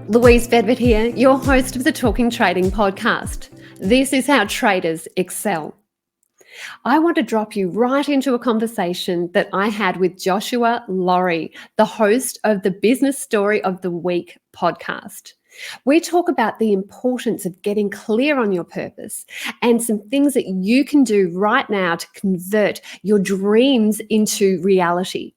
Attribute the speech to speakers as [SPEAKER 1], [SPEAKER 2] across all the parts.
[SPEAKER 1] Louise here, your host of the Talking Trading podcast. This is how traders excel. I want to drop you right into a conversation that I had with Joshua Laurie, the host of the Business Story of the Week podcast. We talk about the importance of getting clear on your purpose and some things that you can do right now to convert your dreams into reality.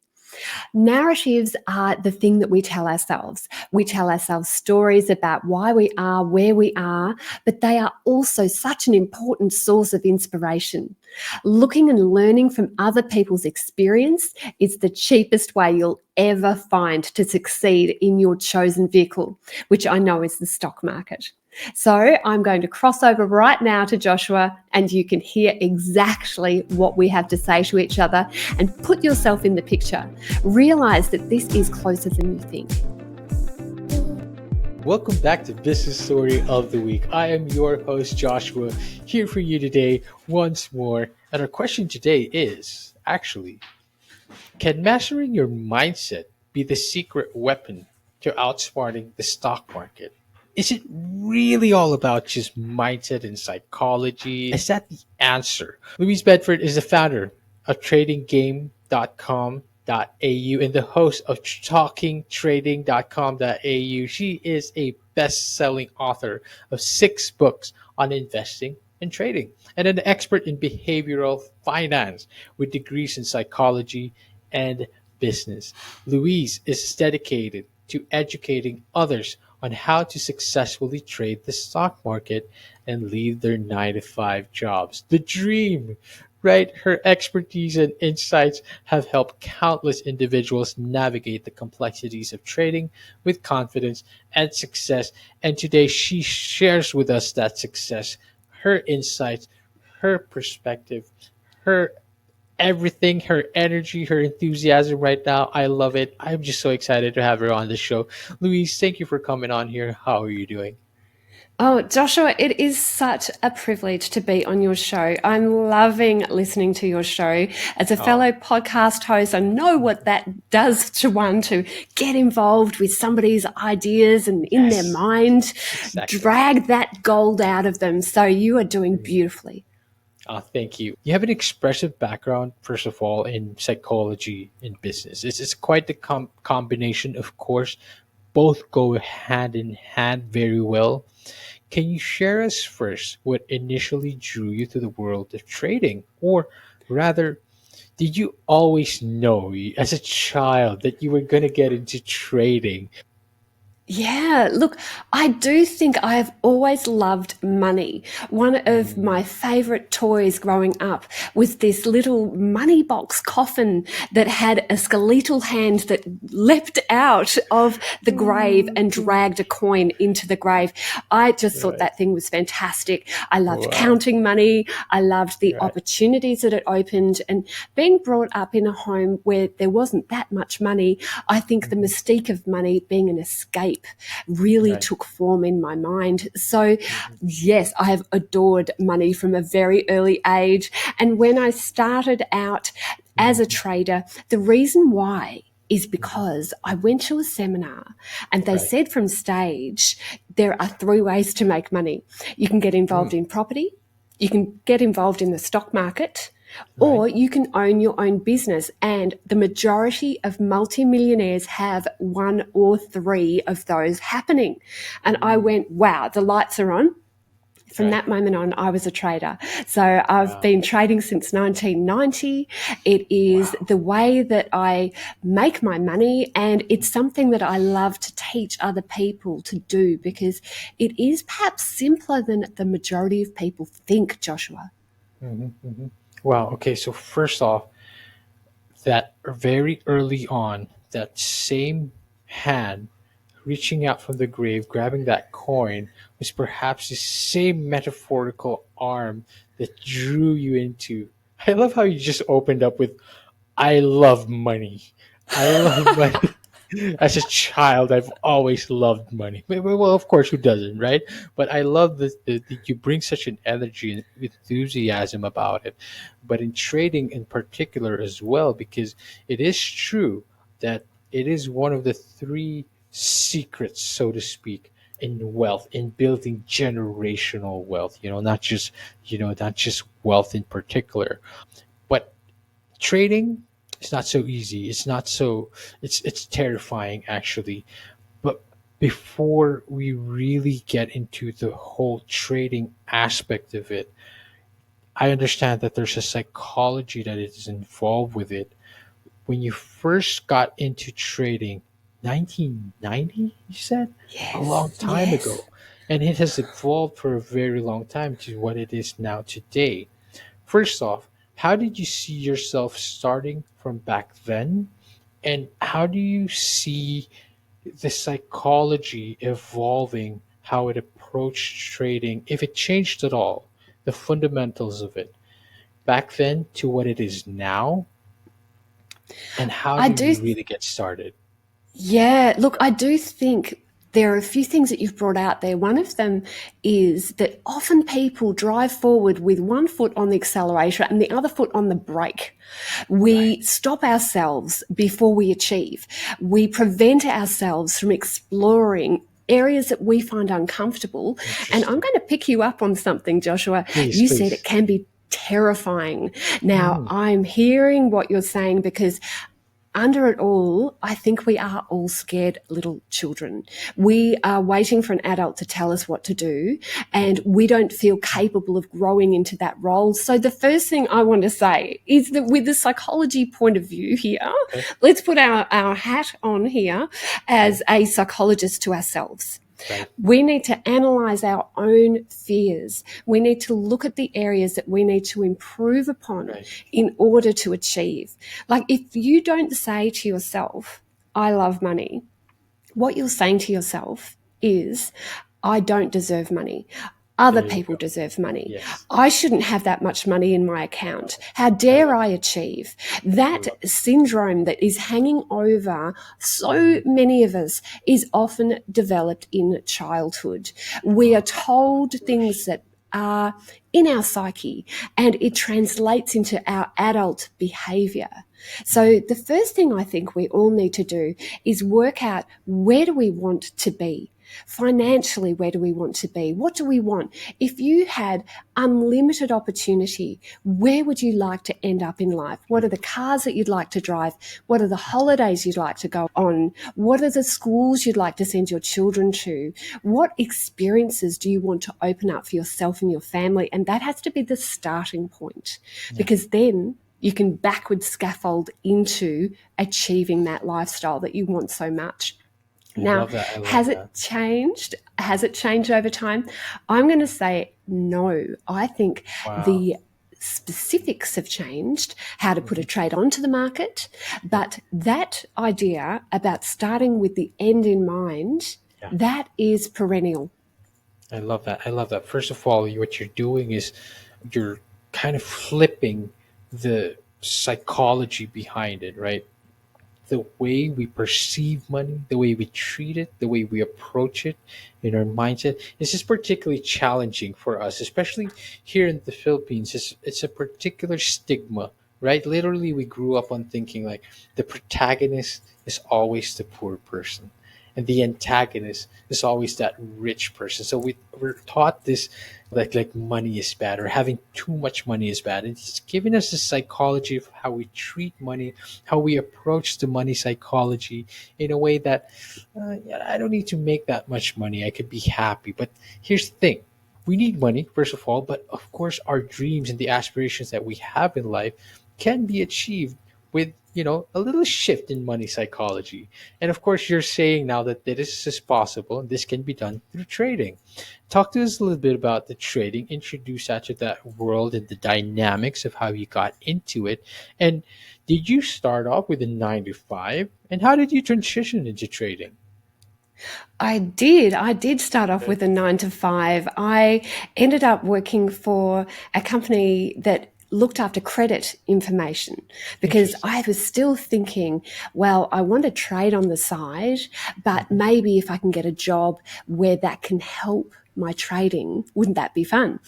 [SPEAKER 1] Narratives are the thing that we tell ourselves. We tell ourselves stories about why we are where we are, but they are also such an important source of inspiration. Looking and learning from other people's experience is the cheapest way you'll ever find to succeed in your chosen vehicle, which I know is the stock market. So I'm going to cross over right now to Joshua and you can hear exactly what we have to say to each other and put yourself in the picture. Realize that this is closer than you think.
[SPEAKER 2] Welcome back to Business Story of the Week. I am your host, Joshua, here for you today once more. And our question today is, can mastering your mindset be the secret weapon to outsmarting the stock market? Is it really all about just mindset and psychology? Is that the answer? Louise Bedford is the founder of tradinggame.com.au and the host of talkingtrading.com.au. She is a best-selling author of 6 books on investing and trading and an expert in behavioral finance with degrees in psychology and business. Louise is dedicated to educating others on how to successfully trade the stock market and leave their 9-to-5 jobs. The dream, right? Her expertise and insights have helped countless individuals navigate the complexities of trading with confidence and success. And today she shares with us that success, her insights, her perspective, her everything, her energy, her enthusiasm right now. I love it. I'm just so excited to have her on the show. Louise, thank you for coming on here. How are you doing?
[SPEAKER 1] Oh, Joshua, it is such a privilege to be on your show. I'm loving listening to your show. As a fellow podcast host, I know what that does to one to get involved with somebody's ideas and in their mind, drag that gold out of them. So you are doing beautifully.
[SPEAKER 2] Thank you. You have an expressive background, first of all, in psychology and business. It's quite the combination, of course. Both go hand in hand very well. Can you share us first what initially drew you to the world of trading? Or rather, did you always know as a child that you were going to get into trading?
[SPEAKER 1] Yeah, look, I do think I've always loved money. One of my favorite toys growing up was this little money box coffin that had a skeletal hand that leapt out of the grave and dragged a coin into the grave. I just thought that thing was fantastic. I loved counting money. I loved the opportunities that it opened, and being brought up in a home where there wasn't that much money, I think the mystique of money being an escape really took form in my mind. So yes, I have adored money from a very early age. And when I started out as a trader, the reason why is because I went to a seminar and they said from stage, there are 3 ways to make money. You can get involved in property, you can get involved in the stock market, or you can own your own business. And the majority of multimillionaires have 1 or 3 of those happening. And I went, wow, the lights are on. From that moment on, I was a trader. So I've been trading since 1990. It is the way that I make my money, and it's something that I love to teach other people to do because it is perhaps simpler than the majority of people think, Joshua.
[SPEAKER 2] Wow. Okay. So first off, that very early on, that same hand reaching out from the grave, grabbing that coin, was perhaps the same metaphorical arm that drew you into. I love how you just opened up with, I love money. I love money. As a child, I've always loved money. Well, of course, who doesn't, right? But I love that you bring such an energy and enthusiasm about it. But in trading in particular as well, because it is true that it is one of the 3 secrets, so to speak, in wealth, in building generational wealth, not just wealth in particular. But trading is not so easy. It's not so it's terrifying actually. But before we really get into the whole trading aspect of it, I understand that there's a psychology that is involved with it. When you first got into trading, 1990, you said? A long
[SPEAKER 1] Yes,
[SPEAKER 2] time
[SPEAKER 1] yes.
[SPEAKER 2] ago. And it has evolved for a very long time to what it is now today. First off, how did you see yourself starting from back then? And how do you see the psychology evolving, how it approached trading, if it changed at all, the fundamentals of it, back then to what it is now? And how
[SPEAKER 1] I
[SPEAKER 2] did
[SPEAKER 1] do
[SPEAKER 2] you really get started?
[SPEAKER 1] Yeah, look, I do think there are a few things that you've brought out there. One of them is that often people drive forward with one foot on the accelerator and the other foot on the brake.
[SPEAKER 2] Right.
[SPEAKER 1] We stop ourselves before we achieve. We prevent ourselves from exploring areas that we find uncomfortable. And I'm
[SPEAKER 2] Interesting.
[SPEAKER 1] going to pick you up on something, Joshua.
[SPEAKER 2] Please,
[SPEAKER 1] You said it
[SPEAKER 2] please.
[SPEAKER 1] can be terrifying. Now,
[SPEAKER 2] Mm,
[SPEAKER 1] I'm hearing what you're saying because under it all, I think we are all scared little children. We are waiting for an adult to tell us what to do, and we don't feel capable of growing into that role. So, the first thing I want to say is that, with the psychology point of view here,
[SPEAKER 2] okay.
[SPEAKER 1] let's put our hat on here
[SPEAKER 2] Okay.
[SPEAKER 1] as a psychologist to ourselves.
[SPEAKER 2] Right.
[SPEAKER 1] We need to analyze our own fears. We need to look at the areas that we need to improve upon
[SPEAKER 2] Right.
[SPEAKER 1] in order to achieve. Like, if you don't say to yourself, I love money, what you're saying to yourself is, I don't deserve money. Other
[SPEAKER 2] There you
[SPEAKER 1] people
[SPEAKER 2] go.
[SPEAKER 1] deserve money.
[SPEAKER 2] Yes.
[SPEAKER 1] I shouldn't have that much money in my
[SPEAKER 2] I love
[SPEAKER 1] account.
[SPEAKER 2] it.
[SPEAKER 1] How
[SPEAKER 2] I
[SPEAKER 1] dare
[SPEAKER 2] love
[SPEAKER 1] I
[SPEAKER 2] it.
[SPEAKER 1] achieve?
[SPEAKER 2] I
[SPEAKER 1] That
[SPEAKER 2] love it.
[SPEAKER 1] syndrome that is hanging over so
[SPEAKER 2] Mm,
[SPEAKER 1] many of us is often developed in childhood. We are
[SPEAKER 2] of
[SPEAKER 1] told things
[SPEAKER 2] course.
[SPEAKER 1] that are in our psyche, and it translates into our adult behavior. So,
[SPEAKER 2] Mm,
[SPEAKER 1] the first thing I think we all need to do is work out, where do we want to be? Financially, where do we want to be? What do we want? If you had unlimited opportunity, where would you like to end up in life? What are the cars that you'd like to drive? What are the holidays you'd like to go on? What are the schools you'd like to send your children to? What experiences do you want to open up for yourself and your family? And that has to be the starting point,
[SPEAKER 2] yeah.
[SPEAKER 1] because then you can backward scaffold into achieving that lifestyle that you want so much.
[SPEAKER 2] I
[SPEAKER 1] Now,
[SPEAKER 2] love that. I love
[SPEAKER 1] has
[SPEAKER 2] that.
[SPEAKER 1] it changed? Has it changed over time? I'm going to say no. I think
[SPEAKER 2] Wow.
[SPEAKER 1] the specifics have changed, how to put a
[SPEAKER 2] Hmm.
[SPEAKER 1] trade onto the market,
[SPEAKER 2] Yeah.
[SPEAKER 1] but that idea about starting with the end in mind,
[SPEAKER 2] Yeah.
[SPEAKER 1] that is perennial.
[SPEAKER 2] I love that. I love that. First of all, what you're doing is you're kind of flipping the psychology behind it, right? The way we perceive money, the way we treat it, the way we approach it in our mindset. This is particularly challenging for us, especially here in the Philippines. It's a particular stigma, right? Literally, we grew up on thinking like the protagonist is always the poor person, and the antagonist is always that rich person. So we're taught this like money is bad or having too much money is bad. It's giving us the psychology of how we treat money, how we approach the money psychology in a way that yeah, I don't need to make that much money. I could be happy. But here's the thing: we need money first of all, but of course, our dreams and the aspirations that we have in life can be achieved with a little shift in money psychology. And of course, you're saying now that this is possible and this can be done through trading. Talk to us a little bit about the trading. Introduce that to that world and the dynamics of how you got into it. And did you start off with a 9 to 5? And how did you transition into trading?
[SPEAKER 1] I did. I did start off
[SPEAKER 2] Okay.
[SPEAKER 1] with a 9 to 5. I ended up working for a company that looked after credit information, because
[SPEAKER 2] Interesting.
[SPEAKER 1] I was still thinking, well, I want to trade on the side, but
[SPEAKER 2] Hmm.
[SPEAKER 1] maybe if I can get a job where that can help my trading, wouldn't that be fun?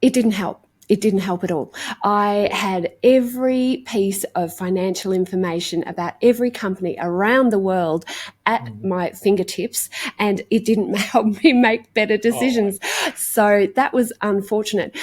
[SPEAKER 1] It didn't help. It didn't help at all. I had every piece of financial information about every company around the world at
[SPEAKER 2] Mhm.
[SPEAKER 1] my fingertips, and it didn't help me make better
[SPEAKER 2] Oh my.
[SPEAKER 1] decisions. So that was unfortunate.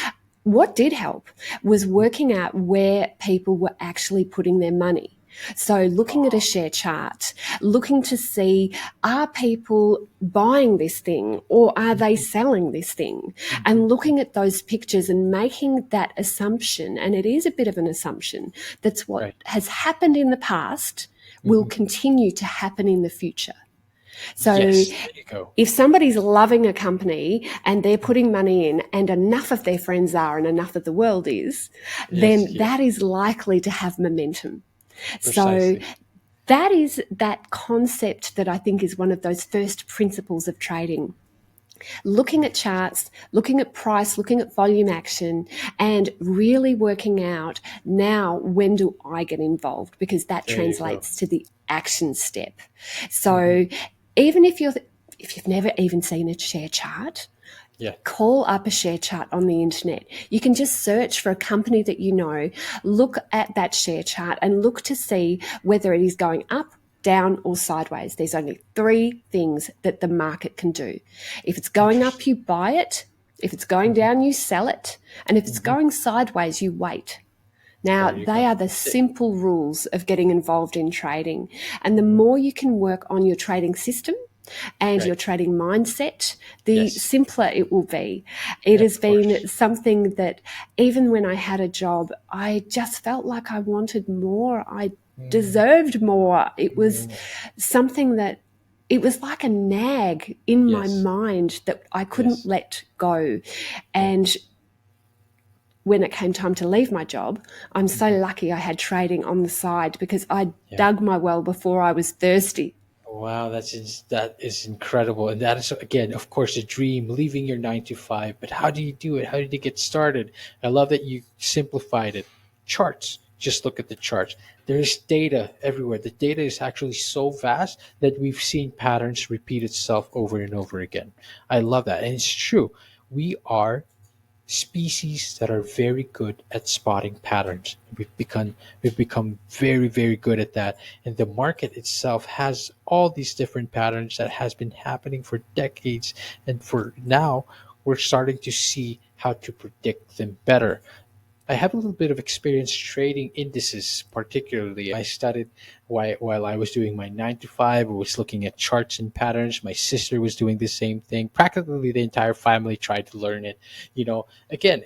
[SPEAKER 1] What did help was
[SPEAKER 2] Mhm.
[SPEAKER 1] working out where people were actually putting their money. So looking at a
[SPEAKER 2] Oh,
[SPEAKER 1] share chart, looking to see, are people buying this thing or are they
[SPEAKER 2] mhm,
[SPEAKER 1] selling this thing?
[SPEAKER 2] mhm,
[SPEAKER 1] And looking at those pictures and making that assumption, and it is a bit of an assumption, that's what
[SPEAKER 2] right.
[SPEAKER 1] has happened in the past will
[SPEAKER 2] Mhm.
[SPEAKER 1] continue to happen in the future. So
[SPEAKER 2] Yes, there you go.
[SPEAKER 1] if somebody's loving a company and they're putting money in and enough of their friends are and enough of the world is,
[SPEAKER 2] Yes,
[SPEAKER 1] then
[SPEAKER 2] yes,
[SPEAKER 1] that is likely to have momentum. So
[SPEAKER 2] precisely.
[SPEAKER 1] that is that concept that I think is one of those first principles of trading. Looking at charts, looking at price, looking at volume action, and really working out now when do I get involved, because that
[SPEAKER 2] There you go.
[SPEAKER 1] translates to the action step.
[SPEAKER 2] Mhm.
[SPEAKER 1] So even if you've never even seen a share chart,
[SPEAKER 2] Yeah.
[SPEAKER 1] call up a share chart on the internet. You can just search for a company that you know, look at that share chart and look to see whether it is going up, down, or sideways. There's only three things that the market can do. If it's going up,
[SPEAKER 2] Interesting.
[SPEAKER 1] you buy it. If it's going
[SPEAKER 2] Mhm,
[SPEAKER 1] down, you sell it. And if it's
[SPEAKER 2] mhm.
[SPEAKER 1] going sideways, you wait. Now,
[SPEAKER 2] There you go.
[SPEAKER 1] they are the
[SPEAKER 2] That's it.
[SPEAKER 1] simple rules of getting involved in trading. And the
[SPEAKER 2] Mhm.
[SPEAKER 1] more you can work on your trading system and your
[SPEAKER 2] Right.
[SPEAKER 1] trading mindset, the
[SPEAKER 2] Yes.
[SPEAKER 1] simpler it will be. It
[SPEAKER 2] Yeah,
[SPEAKER 1] has
[SPEAKER 2] of
[SPEAKER 1] been
[SPEAKER 2] course.
[SPEAKER 1] something that even when I had a job, I just felt like I wanted more. I
[SPEAKER 2] Mm,
[SPEAKER 1] deserved more. It was
[SPEAKER 2] mm.
[SPEAKER 1] something that it was like a nag in my
[SPEAKER 2] Yes.
[SPEAKER 1] mind that I couldn't
[SPEAKER 2] Yes.
[SPEAKER 1] let go.
[SPEAKER 2] Right.
[SPEAKER 1] And when it came time to leave my job, I'm so
[SPEAKER 2] Mhm.
[SPEAKER 1] lucky I had trading on the side because I
[SPEAKER 2] Yeah.
[SPEAKER 1] dug my well before I was thirsty.
[SPEAKER 2] Wow, that is incredible, and that is again, of course, a dream. Leaving your 9 to 5, but how do you do it? How did you get started? I love that you simplified it. Charts. Just look at the charts. There's data everywhere. The data is actually so vast that we've seen patterns repeat itself over and over again. I love that, and it's true. We are species that are very good at spotting patterns. We've become very, very good at that. And the market itself has all these different patterns that has been happening for decades. And for now, we're starting to see how to predict them better. I have a little bit of experience trading indices, particularly. I studied while I was doing my 9 to 5. I was looking at charts and patterns. My sister was doing the same thing. Practically the entire family tried to learn it. Again,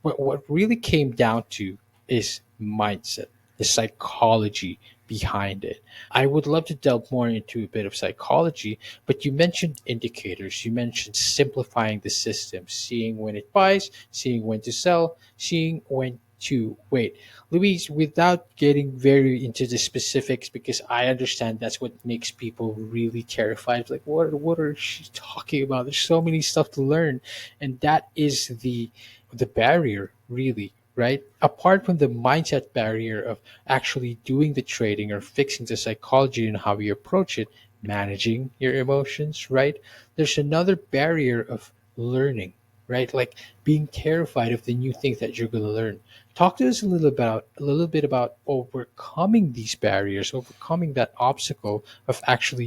[SPEAKER 2] what really came down to is mindset, the psychology behind it. I would love to delve more into a bit of psychology, but you mentioned indicators. You mentioned simplifying the system, seeing when it buys, seeing when to sell, seeing when to wait. Louise, without getting very into the specifics, because I understand that's what makes people really terrified. Like, what are she talking about? There's so many stuff to learn, and that is the barrier, really, right? Apart from the mindset barrier of actually doing the trading or fixing the psychology and how you approach it, managing your emotions, right? There's another barrier of learning, right? Like being terrified of the new things that you're going to learn. Talk to us a little bit about overcoming these barriers, overcoming that obstacle of actually,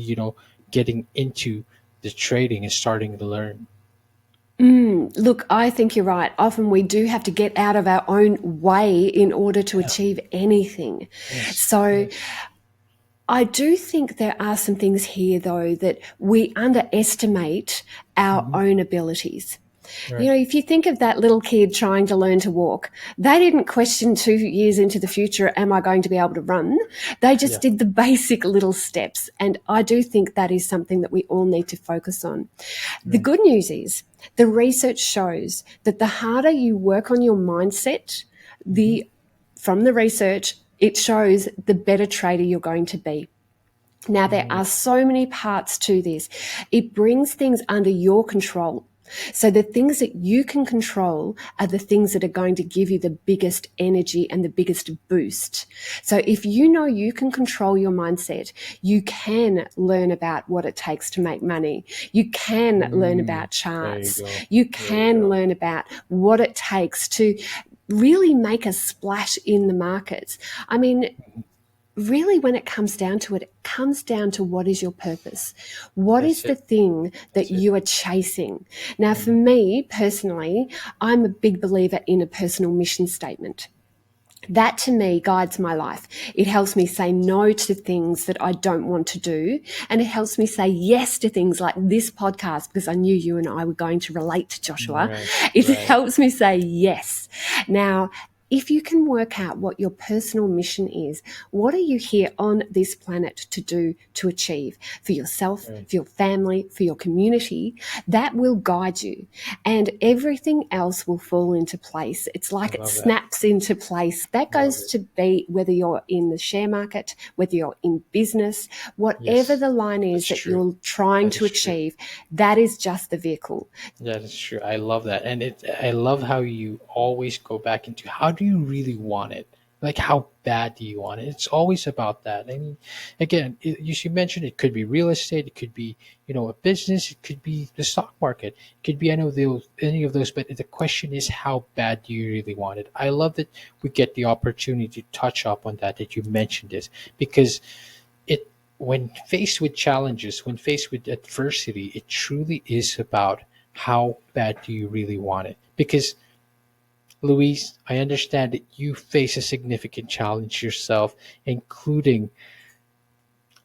[SPEAKER 2] getting into the trading and starting to learn.
[SPEAKER 1] Look, I think you're right. Often we do have to get out of our own way in order to
[SPEAKER 2] Yeah.
[SPEAKER 1] achieve anything.
[SPEAKER 2] Yes.
[SPEAKER 1] So
[SPEAKER 2] Yes.
[SPEAKER 1] I do think there are some things here, though, that we underestimate our
[SPEAKER 2] Hmm.
[SPEAKER 1] own abilities. You
[SPEAKER 2] Right.
[SPEAKER 1] know, if you think of that little kid trying to learn to walk, they didn't question 2 years into the future, am I going to be able to run? They just
[SPEAKER 2] Yeah.
[SPEAKER 1] did the basic little steps. And I do think that is something that we all need to focus on. The
[SPEAKER 2] Right.
[SPEAKER 1] good news is the research shows that the harder you work on your mindset,
[SPEAKER 2] Hmm.
[SPEAKER 1] the from the research, it shows the better trader you're going to be. Now, there
[SPEAKER 2] Mm,
[SPEAKER 1] are so many parts to this. It brings things under your control. So the things that you can control are the things that are going to give you the biggest energy and the biggest boost. So if you know you can control your mindset, you can learn about what it takes to make money. You can learn about
[SPEAKER 2] There you
[SPEAKER 1] charts.
[SPEAKER 2] go.
[SPEAKER 1] You
[SPEAKER 2] There you
[SPEAKER 1] can
[SPEAKER 2] go.
[SPEAKER 1] learn about what it takes to really make a splash in the markets. I mean, really, when it comes down to it, it comes down to what is your purpose? What is
[SPEAKER 2] That's
[SPEAKER 1] the
[SPEAKER 2] it.
[SPEAKER 1] thing that
[SPEAKER 2] That's it.
[SPEAKER 1] you are chasing? Now, for me personally, I'm a big believer in a personal mission statement. That to me guides my life. It helps me say no to things that I don't want to do. And it helps me say yes to things like this podcast, because I knew you and I were going to relate to Joshua.
[SPEAKER 2] Right.
[SPEAKER 1] It
[SPEAKER 2] Right.
[SPEAKER 1] helps me say yes. Now, if you can work out what your personal mission is, what are you here on this planet to do, to achieve for yourself,
[SPEAKER 2] Right.
[SPEAKER 1] for your family, for your community, that will guide you. And everything else will fall into place. It's like
[SPEAKER 2] I
[SPEAKER 1] it
[SPEAKER 2] love that.
[SPEAKER 1] snaps into place. That
[SPEAKER 2] I love
[SPEAKER 1] goes
[SPEAKER 2] it.
[SPEAKER 1] to be whether you're in the share market, whether you're in business, whatever
[SPEAKER 2] Yes.
[SPEAKER 1] the line is
[SPEAKER 2] That's
[SPEAKER 1] that
[SPEAKER 2] true.
[SPEAKER 1] you're trying
[SPEAKER 2] That
[SPEAKER 1] to
[SPEAKER 2] is true.
[SPEAKER 1] achieve, that is just the vehicle.
[SPEAKER 2] That is true. I love that. And I love how you always go back into how do you really want it? Like how bad do you want it? It's always about that. I mean, again, you should mention it could be real estate, it could be, a business, it could be the stock market, it could be any of those, but the question is how bad do you really want it? I love that we get the opportunity to touch up on that you mentioned this because it when faced with challenges, when faced with adversity, it truly is about how bad do you really want it? Because, Louise, I understand that you face a significant challenge yourself, including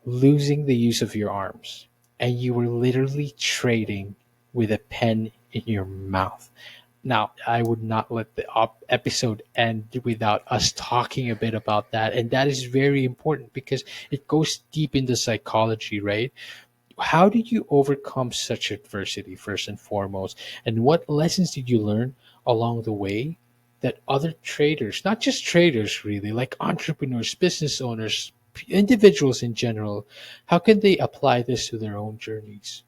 [SPEAKER 2] losing the use of your arms. And you were literally trading with a pen in your mouth. Now, I would not let the episode end without us talking a bit about that. And that is very important because it goes deep into psychology, right? How did you overcome such adversity, first and foremost? And what lessons did you learn along the way that other traders, not just traders really, like entrepreneurs, business owners, individuals in general, how can they apply this to their own journeys?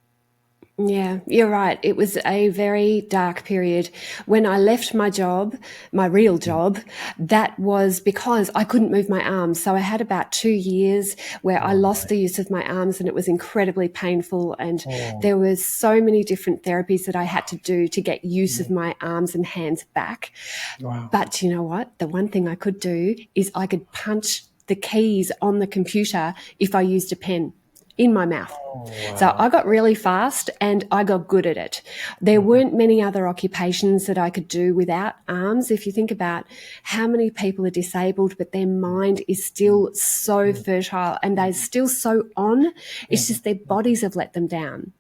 [SPEAKER 1] Yeah, you're right. It was a very dark period. When I left my job, my real job, that was because I couldn't move my arms. So I had about 2 years where I
[SPEAKER 2] Oh
[SPEAKER 1] lost
[SPEAKER 2] my.
[SPEAKER 1] the use of my arms and it was incredibly painful. And
[SPEAKER 2] Oh.
[SPEAKER 1] there was so many different therapies that I had to do to get use of my arms and hands back.
[SPEAKER 2] Wow.
[SPEAKER 1] But you know what? The one thing I could do is I could punch the keys on the computer if I used a pen in my mouth.
[SPEAKER 2] Oh
[SPEAKER 1] So
[SPEAKER 2] wow.
[SPEAKER 1] I got really fast and I got good at it. There weren't many other occupations that I could do without arms. If you think about how many people are disabled, but their mind is still so fertile and they're still so on, it's just their bodies have let them down.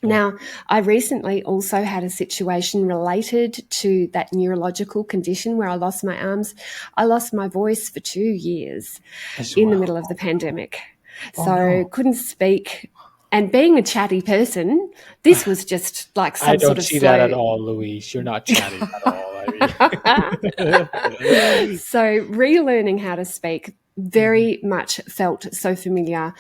[SPEAKER 2] Yeah.
[SPEAKER 1] Now, I recently also had a situation related to that neurological condition where I lost my arms. I lost my voice for 2 years
[SPEAKER 2] As
[SPEAKER 1] in the
[SPEAKER 2] well.
[SPEAKER 1] middle of the pandemic.
[SPEAKER 2] Oh
[SPEAKER 1] So
[SPEAKER 2] no.
[SPEAKER 1] couldn't speak. And being a chatty person, this was just like
[SPEAKER 2] I
[SPEAKER 1] some sort
[SPEAKER 2] don't
[SPEAKER 1] of
[SPEAKER 2] see that at
[SPEAKER 1] slow.
[SPEAKER 2] all, Louise. You're not chatty at all. I mean,
[SPEAKER 1] So relearning how to speak
[SPEAKER 2] Mhm.
[SPEAKER 1] very much felt so familiar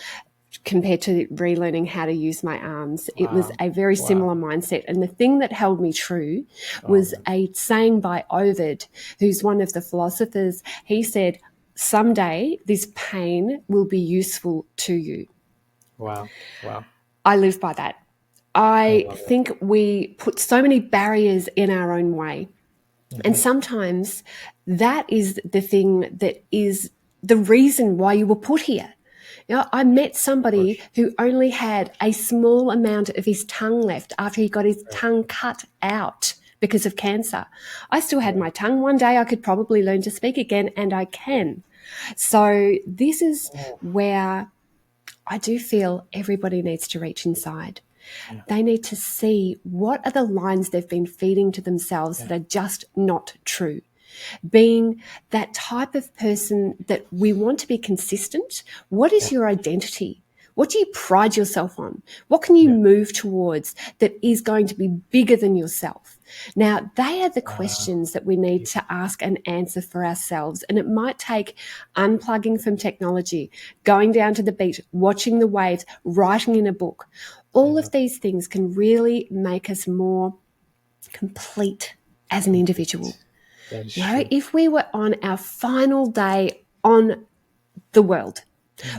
[SPEAKER 1] compared to relearning how to use my arms. It was
[SPEAKER 2] Wow.
[SPEAKER 1] a very
[SPEAKER 2] Wow.
[SPEAKER 1] similar mindset. And the thing that held me true
[SPEAKER 2] Oh
[SPEAKER 1] was
[SPEAKER 2] man.
[SPEAKER 1] a saying by Ovid, who's one of the philosophers. He said, someday this pain will be useful to you.
[SPEAKER 2] Wow. Wow.
[SPEAKER 1] I live by that.
[SPEAKER 2] I
[SPEAKER 1] I
[SPEAKER 2] love it.
[SPEAKER 1] think we put so many barriers in our own way. And
[SPEAKER 2] Hmm.
[SPEAKER 1] sometimes that is the thing that is the reason why you were put here. I met
[SPEAKER 2] Of
[SPEAKER 1] somebody
[SPEAKER 2] course.
[SPEAKER 1] who only had a small amount of his tongue left after he got his
[SPEAKER 2] Right.
[SPEAKER 1] tongue cut out because of cancer. I still had
[SPEAKER 2] Right.
[SPEAKER 1] my tongue. One day I could probably learn to speak again, and I can. So this is
[SPEAKER 2] Oh,
[SPEAKER 1] where I do feel everybody needs to reach inside.
[SPEAKER 2] yeah.
[SPEAKER 1] They need to see what are the lines they've been feeding to themselves
[SPEAKER 2] Yeah.
[SPEAKER 1] that are just not true. Being that type of person that we want to be consistent. What is
[SPEAKER 2] Yeah.
[SPEAKER 1] your identity? What do you pride yourself on? What can you
[SPEAKER 2] Yeah.
[SPEAKER 1] move towards that is going to be bigger than yourself? Now, they are the
[SPEAKER 2] Wow.
[SPEAKER 1] questions that we need
[SPEAKER 2] Deep.
[SPEAKER 1] to ask and answer for ourselves. And it might take unplugging from technology, going down to the beach, watching the waves, writing in a book.
[SPEAKER 2] I
[SPEAKER 1] All of
[SPEAKER 2] love.
[SPEAKER 1] these things can really make us more, complete as an individual.
[SPEAKER 2] That is
[SPEAKER 1] You know,
[SPEAKER 2] true.
[SPEAKER 1] if we were on our final day on the world,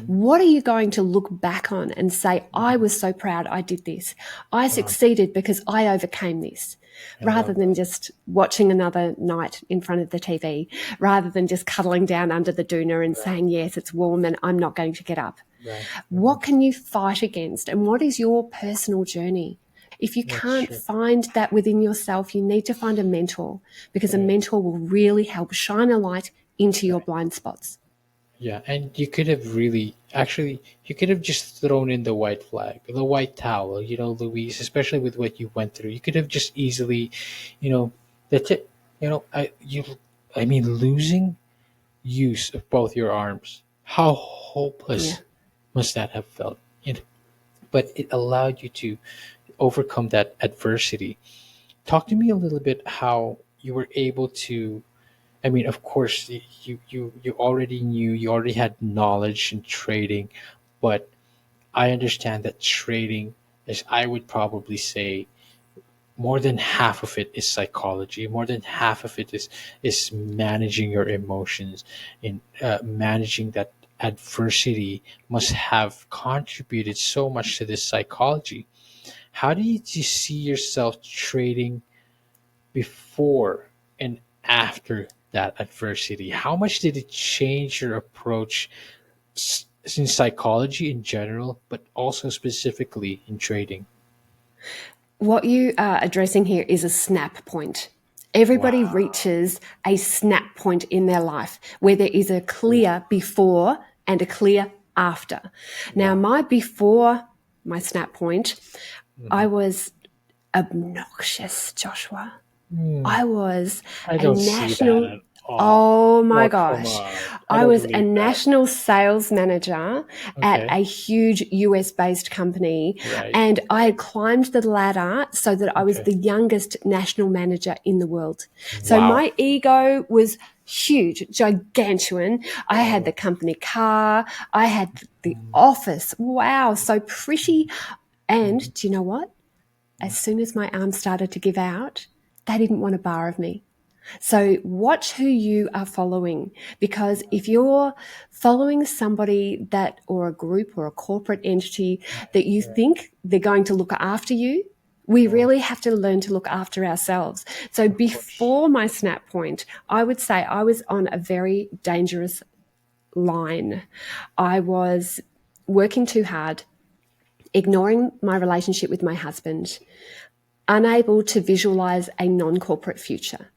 [SPEAKER 1] what are you going to look back on and say, I was so proud I did this. I
[SPEAKER 2] Wow,
[SPEAKER 1] succeeded because I overcame this,
[SPEAKER 2] I
[SPEAKER 1] rather
[SPEAKER 2] love
[SPEAKER 1] than
[SPEAKER 2] that.
[SPEAKER 1] just watching another night in front of the TV, rather than just cuddling down under the doona and
[SPEAKER 2] Right,
[SPEAKER 1] saying, yes, it's warm and I'm not going to get up.
[SPEAKER 2] right.
[SPEAKER 1] What can you fight against? And what is your personal journey? If you
[SPEAKER 2] That's
[SPEAKER 1] can't
[SPEAKER 2] true.
[SPEAKER 1] find that within yourself, you need to find a mentor, because a
[SPEAKER 2] Right,
[SPEAKER 1] mentor will really help shine a light into your
[SPEAKER 2] right.
[SPEAKER 1] blind spots.
[SPEAKER 2] Yeah, and you could have really, actually, you could have just thrown in the white flag, the white towel, Louise, especially with what you went through. You could have just easily, you know, that's it. I mean, losing use of both your arms. How
[SPEAKER 1] Yeah.
[SPEAKER 2] hopeless must that have felt? But it allowed you to overcome that adversity. Talk to me a little bit how you were able to. I mean, of course, you already knew, you already had knowledge in trading, but I understand that trading is, I would probably say, more than half of it is psychology. More than half of it is managing your emotions, and managing that adversity must have contributed so much to this psychology. How did you see yourself trading before and after that adversity? How much did it change your approach in psychology in general, but also specifically in trading?
[SPEAKER 1] What you are addressing here is a snap point. Everybody
[SPEAKER 2] Wow.
[SPEAKER 1] reaches a snap point in their life where there is a
[SPEAKER 2] Ooh,
[SPEAKER 1] clear before and a clear after. Now,
[SPEAKER 2] wow.
[SPEAKER 1] my before my snap point, I
[SPEAKER 2] Mhm.
[SPEAKER 1] was obnoxious, Joshua.
[SPEAKER 2] Hmm.
[SPEAKER 1] I was
[SPEAKER 2] I
[SPEAKER 1] a
[SPEAKER 2] don't see that
[SPEAKER 1] national,
[SPEAKER 2] at all.
[SPEAKER 1] oh my
[SPEAKER 2] Oh, come
[SPEAKER 1] gosh,
[SPEAKER 2] on. I
[SPEAKER 1] I
[SPEAKER 2] don't
[SPEAKER 1] was a
[SPEAKER 2] believe that.
[SPEAKER 1] national sales manager at
[SPEAKER 2] Okay.
[SPEAKER 1] a huge US based company.
[SPEAKER 2] Right.
[SPEAKER 1] And I had climbed the ladder so that I was
[SPEAKER 2] Okay.
[SPEAKER 1] the youngest national manager in the world. So
[SPEAKER 2] Wow.
[SPEAKER 1] my ego was huge, gigantuan. I had
[SPEAKER 2] Wow.
[SPEAKER 1] the company car, I had the
[SPEAKER 2] Mm,
[SPEAKER 1] office. Wow, so pretty.
[SPEAKER 2] mhm,
[SPEAKER 1] And do you know what? As soon as my arms started to give out, they didn't want a bar of me. So watch who you are following, because if you're following somebody that, or a group or a corporate entity that you
[SPEAKER 2] right.
[SPEAKER 1] think they're going to look after you, we
[SPEAKER 2] Oh,
[SPEAKER 1] really have to learn to look after ourselves. So
[SPEAKER 2] of course.
[SPEAKER 1] before my snap point, I would say I was on a very dangerous line. I was working too hard, ignoring my relationship with my husband, unable to visualize a non corporate future.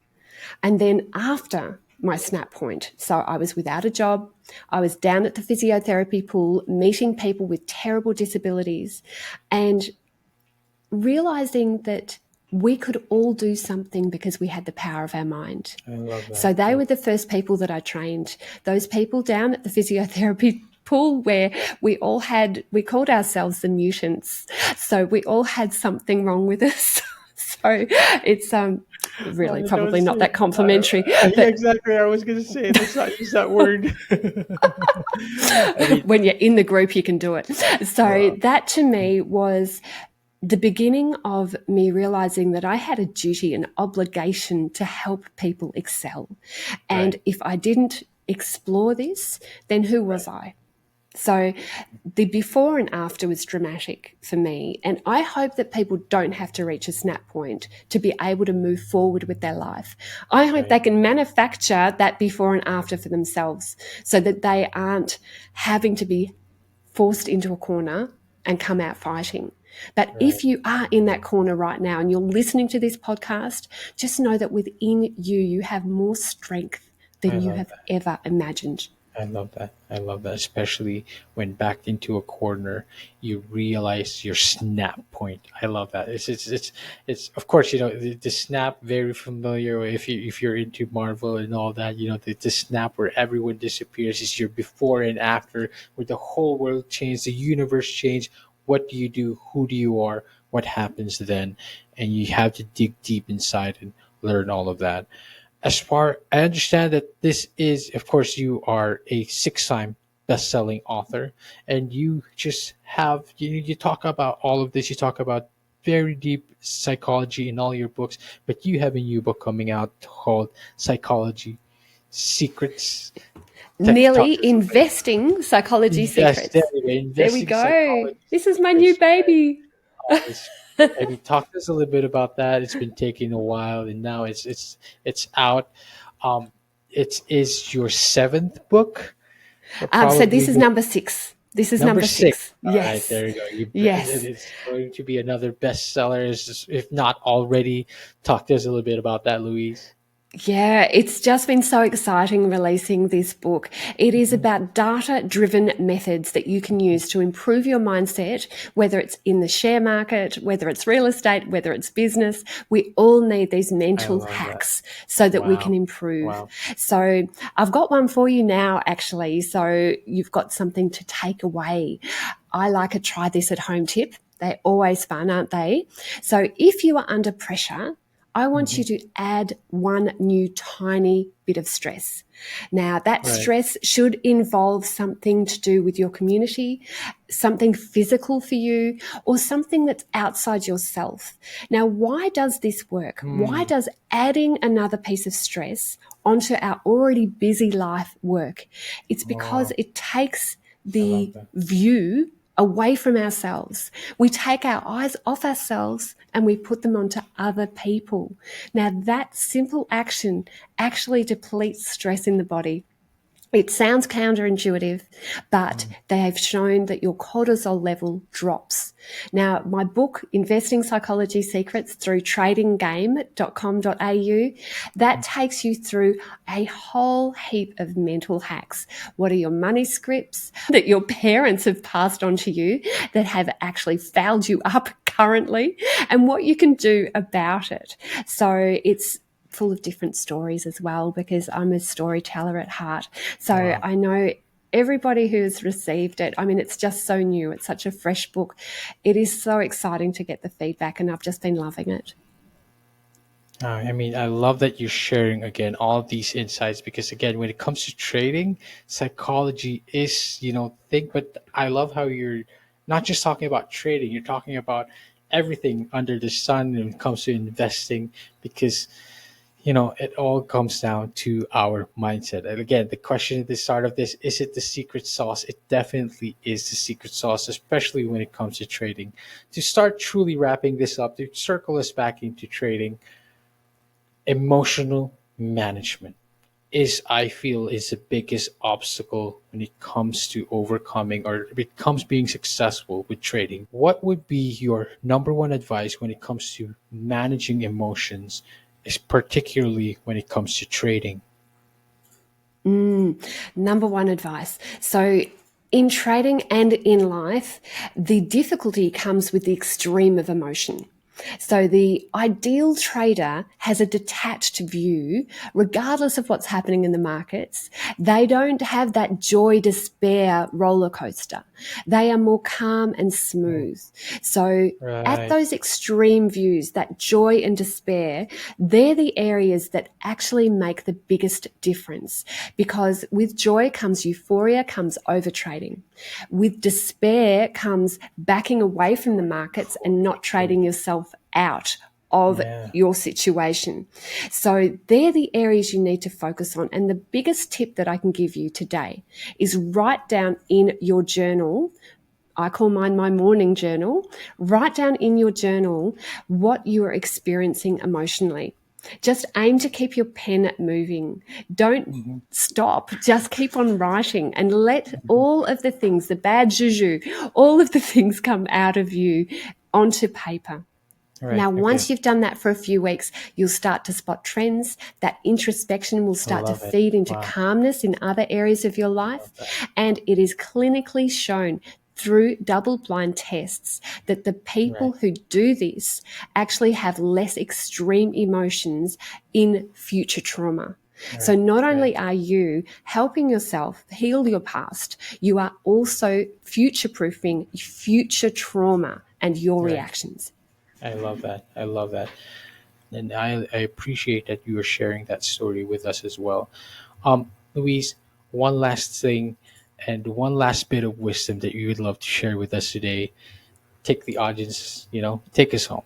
[SPEAKER 1] And then after my snap point, so I was without a job, I was down at the physiotherapy pool, meeting people with terrible disabilities, and realizing that we could all do something because we had the power of our mind.
[SPEAKER 2] I love that.
[SPEAKER 1] So they
[SPEAKER 2] Yeah.
[SPEAKER 1] were the first people that I trained. Those people down at the physiotherapy pool where we called ourselves the mutants. So we all had something wrong with us. So it's really
[SPEAKER 2] Don't
[SPEAKER 1] probably not
[SPEAKER 2] say.
[SPEAKER 1] that complimentary,
[SPEAKER 2] Yeah,
[SPEAKER 1] but
[SPEAKER 2] exactly. I was gonna say, let's not use that word. I mean,
[SPEAKER 1] when you're in the group, you can do it. So
[SPEAKER 2] wow.
[SPEAKER 1] that to me was the beginning of me realizing that I had a duty, an obligation to help people excel. And
[SPEAKER 2] Right,
[SPEAKER 1] if I didn't explore this, then who
[SPEAKER 2] right,
[SPEAKER 1] was I? So the before and after was dramatic for me. And I hope that people don't have to reach a snap point to be able to move forward with their life. I hope
[SPEAKER 2] right,
[SPEAKER 1] they can manufacture that before and after for themselves so that they aren't having to be forced into a corner and come out fighting. But
[SPEAKER 2] right.
[SPEAKER 1] if you are in that corner right now and you're listening to this podcast, just know that within you, you have more strength
[SPEAKER 2] I
[SPEAKER 1] than you
[SPEAKER 2] love
[SPEAKER 1] have
[SPEAKER 2] that.
[SPEAKER 1] ever imagined.
[SPEAKER 2] I love that. I love that, especially when backed into a corner, you realize your snap point. I love that. It's of course, the snap, very familiar. If you're into Marvel and all that, the snap where everyone disappears is your before and after, where the whole world changed, the universe changed. What do you do? Who do you are? What happens then? And you have to dig deep inside and learn all of that. As far I understand that this is, of course, you are a six-time best-selling author, and you just have you talk about all of this. You talk about very deep psychology in all your books, but you have a new book coming out called Psychology Secrets. Talk
[SPEAKER 1] Nearly
[SPEAKER 2] to us a bit.
[SPEAKER 1] investing psychology
[SPEAKER 2] Invest, there
[SPEAKER 1] secrets.
[SPEAKER 2] you go,
[SPEAKER 1] There we
[SPEAKER 2] investing
[SPEAKER 1] go.
[SPEAKER 2] psychology
[SPEAKER 1] This is my new
[SPEAKER 2] secrets.
[SPEAKER 1] baby.
[SPEAKER 2] It's, I mean, talk to us a little bit about that. It's been taking a while, and now it's out. Um, it is your seventh book, or
[SPEAKER 1] So
[SPEAKER 2] probably
[SPEAKER 1] this is
[SPEAKER 2] going
[SPEAKER 1] number six. This is
[SPEAKER 2] number
[SPEAKER 1] number
[SPEAKER 2] six.
[SPEAKER 1] six.
[SPEAKER 2] All right,
[SPEAKER 1] Yes.
[SPEAKER 2] there you go.
[SPEAKER 1] Yes.
[SPEAKER 2] It's going to be another bestseller, if not already. Talk to us a little bit about that, Louise.
[SPEAKER 1] Yeah, it's just been so exciting releasing this book. It is
[SPEAKER 2] Mhm.
[SPEAKER 1] about data driven methods that you can use to improve your mindset, whether it's in the share market, whether it's real estate, whether it's business. We all need these
[SPEAKER 2] I
[SPEAKER 1] mental
[SPEAKER 2] love that.
[SPEAKER 1] hacks so that we can
[SPEAKER 2] Wow,
[SPEAKER 1] improve.
[SPEAKER 2] wow.
[SPEAKER 1] So I've got one for you now, actually. So you've got something to take away. I like a try this at home tip. They're always fun, aren't they? So if you are under pressure, I want
[SPEAKER 2] Hmm.
[SPEAKER 1] you to add one new tiny bit of stress. Now, that
[SPEAKER 2] Right.
[SPEAKER 1] stress should involve something to do with your community, something physical for you, or something that's outside yourself. Now, why does this work? Why
[SPEAKER 2] Hmm.
[SPEAKER 1] does adding another piece of stress onto our already busy life work? It's because
[SPEAKER 2] Oh,
[SPEAKER 1] it takes
[SPEAKER 2] I love
[SPEAKER 1] the
[SPEAKER 2] that.
[SPEAKER 1] view away from ourselves. We take our eyes off ourselves and we put them onto other people. Now, that simple action actually depletes stress in the body. It sounds counterintuitive, but
[SPEAKER 2] Mm.
[SPEAKER 1] they have shown that your cortisol level drops. Now, my book, Investing Psychology Secrets through tradinggame.com.au, that takes you through a whole heap of mental hacks. What are your money scripts that your parents have passed on to you that have actually fouled you up currently, and what you can do about it? So it's full of different stories as well, because I'm a storyteller at heart. So
[SPEAKER 2] Wow.
[SPEAKER 1] I know everybody who's received it. I mean, it's just so new. It's such a fresh book. It is so exciting to get the feedback, and I've just been loving it.
[SPEAKER 2] I mean, I love that you're sharing again all of these insights because again, when it comes to trading, psychology is, thing, but I love how you're not just talking about trading, you're talking about everything under the sun when it comes to investing because it all comes down to our mindset. And again, the question at the start of this, is it the secret sauce? It definitely is the secret sauce, especially when it comes to trading. To start truly wrapping this up, to circle us back into trading, emotional management is, I feel, is the biggest obstacle when it comes to overcoming or it comes being successful with trading. What would be your number one advice when it comes to managing emotions, is particularly when it comes to trading?
[SPEAKER 1] Number one advice. So, in trading and in life, the difficulty comes with the extreme of emotion. So, the ideal trader has a detached view, regardless of what's happening in the markets. They don't have that joy despair roller coaster. They are more calm and
[SPEAKER 2] Mm.
[SPEAKER 1] smooth. So, at
[SPEAKER 2] Right.
[SPEAKER 1] those extreme views, that joy and despair, they're the areas that actually make the biggest difference, because with joy comes euphoria, comes overtrading. With despair comes backing away from the markets and not trading yourself out of
[SPEAKER 2] Yeah.
[SPEAKER 1] your situation. So they're the areas you need to focus on. And the biggest tip that I can give you today is write down in your journal. I call mine my morning journal. Write down in your journal what you are experiencing emotionally. Just aim to keep your pen moving. Don't
[SPEAKER 2] Hmm.
[SPEAKER 1] stop. Just keep on writing and let all of the things, the bad juju, all of the things come out of you onto paper.
[SPEAKER 2] Right.
[SPEAKER 1] Now,
[SPEAKER 2] Okay.
[SPEAKER 1] once you've done that for a few weeks, you'll start to spot trends. That introspection will
[SPEAKER 2] I
[SPEAKER 1] start to
[SPEAKER 2] love it.
[SPEAKER 1] feed into
[SPEAKER 2] Wow.
[SPEAKER 1] calmness in other areas of your
[SPEAKER 2] I
[SPEAKER 1] life.
[SPEAKER 2] love that.
[SPEAKER 1] And it is clinically shown through double blind tests that the
[SPEAKER 2] Right.
[SPEAKER 1] people who do this actually have less extreme emotions in future trauma. So
[SPEAKER 2] Right.
[SPEAKER 1] not
[SPEAKER 2] Right.
[SPEAKER 1] only are you helping yourself heal your past, you are also future proofing future trauma and your
[SPEAKER 2] Right.
[SPEAKER 1] reactions.
[SPEAKER 2] I love that. I love that. And I appreciate that you are sharing that story with us as well. Louise, one last thing and one last bit of wisdom that you would love to share with us today. take the audience, take us home.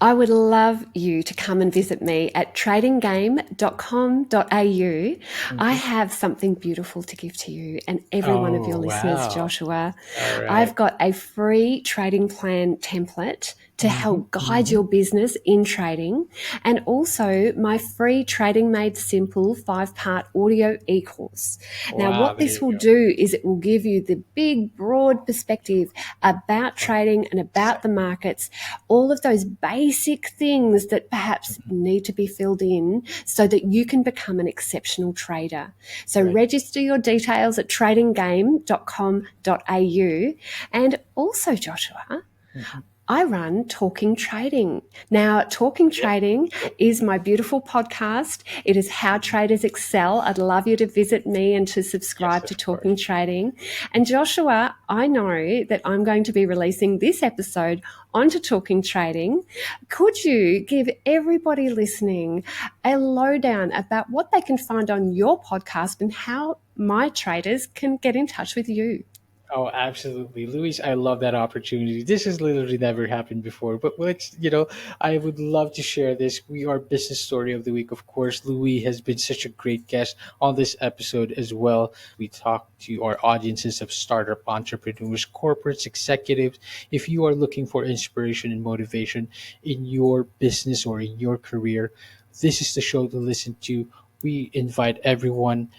[SPEAKER 1] I would love you to come and visit me at tradinggame.com.au. I have something beautiful to give to you and every one of your
[SPEAKER 2] Oh,
[SPEAKER 1] listeners,
[SPEAKER 2] wow.
[SPEAKER 1] Joshua.
[SPEAKER 2] All right.
[SPEAKER 1] I've got a free trading plan template to
[SPEAKER 2] Mm-hmm.
[SPEAKER 1] help guide your business in trading, and also my free Trading Made Simple 5-part audio e-course. Now,
[SPEAKER 2] Wow,
[SPEAKER 1] what
[SPEAKER 2] there
[SPEAKER 1] this
[SPEAKER 2] you
[SPEAKER 1] will
[SPEAKER 2] go.
[SPEAKER 1] do is it will give you the big, broad perspective about trading and about the markets, all of those basic things that perhaps need to be filled in so that you can become an exceptional trader. So
[SPEAKER 2] Right.
[SPEAKER 1] register your details at tradinggame.com.au. And also, Joshua,
[SPEAKER 2] Mhm.
[SPEAKER 1] I run Talking Trading. Now, Talking
[SPEAKER 2] Yep.
[SPEAKER 1] Trading is my beautiful podcast. It is how traders excel. I'd love you to visit me and to
[SPEAKER 2] Yes,
[SPEAKER 1] subscribe to
[SPEAKER 2] of
[SPEAKER 1] Talking
[SPEAKER 2] course.
[SPEAKER 1] Trading. And Joshua, I know that I'm going to be releasing this episode onto Talking Trading. Could you give everybody listening a lowdown about what they can find on your podcast and how my traders can get in touch with you?
[SPEAKER 2] Oh, absolutely. Louise, I love that opportunity. This has literally never happened before, but I would love to share this. We are Business Story of the Week. Of course, Louise has been such a great guest on this episode as well. We talk to our audiences of startup entrepreneurs, corporates, executives. If you are looking for inspiration and motivation in your business or in your career, this is the show to listen to. We invite everyone,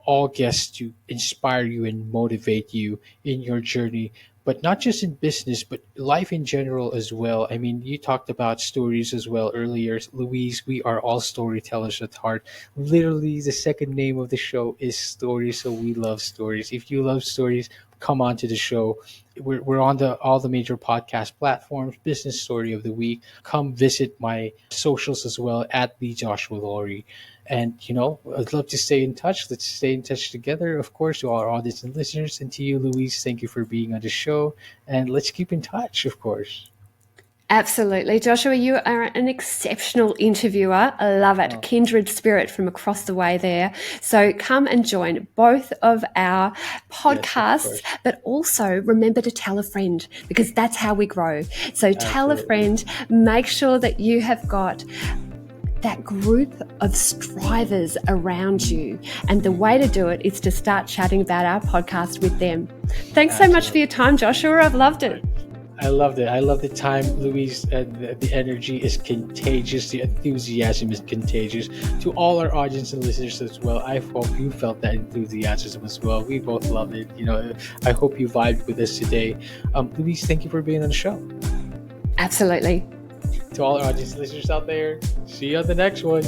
[SPEAKER 2] all guests to inspire you and motivate you in your journey, but not just in business, but life in general as well. I mean, you talked about stories as well earlier. Louise, we are all storytellers at heart. Literally, the second name of the show is Stories, so we love stories. If you love stories, come on to the show. We're on all the major podcast platforms. Business Story of the Week. Come visit my socials as well at the Joshua Laurie. And I'd love to stay in touch. Let's stay in touch together, of course, to our audience and listeners. And to you, Louise, thank you for being on the show. And let's keep in touch, of course.
[SPEAKER 1] Absolutely. Joshua, you are an exceptional interviewer. I love it.
[SPEAKER 2] Oh,
[SPEAKER 1] Kindred spirit from across the way there. So come and join both of our
[SPEAKER 2] yes, of
[SPEAKER 1] podcasts,
[SPEAKER 2] course.
[SPEAKER 1] but also remember to tell a friend because that's how we grow. So tell a
[SPEAKER 2] Absolutely.
[SPEAKER 1] friend, make sure that you have got that group of strivers around you. And the way to do it is to start chatting about our podcast with them. Thanks so much for your time, Joshua. I've loved it.
[SPEAKER 2] I loved it. I love the time, Louise. The energy is contagious. The enthusiasm is contagious. To all our audience and listeners as well, I hope you felt that enthusiasm as well. We both loved it. I hope you vibed with us today. Louise, thank you for being on the show.
[SPEAKER 1] Absolutely.
[SPEAKER 2] To all our audience listeners out there, see you on the next one.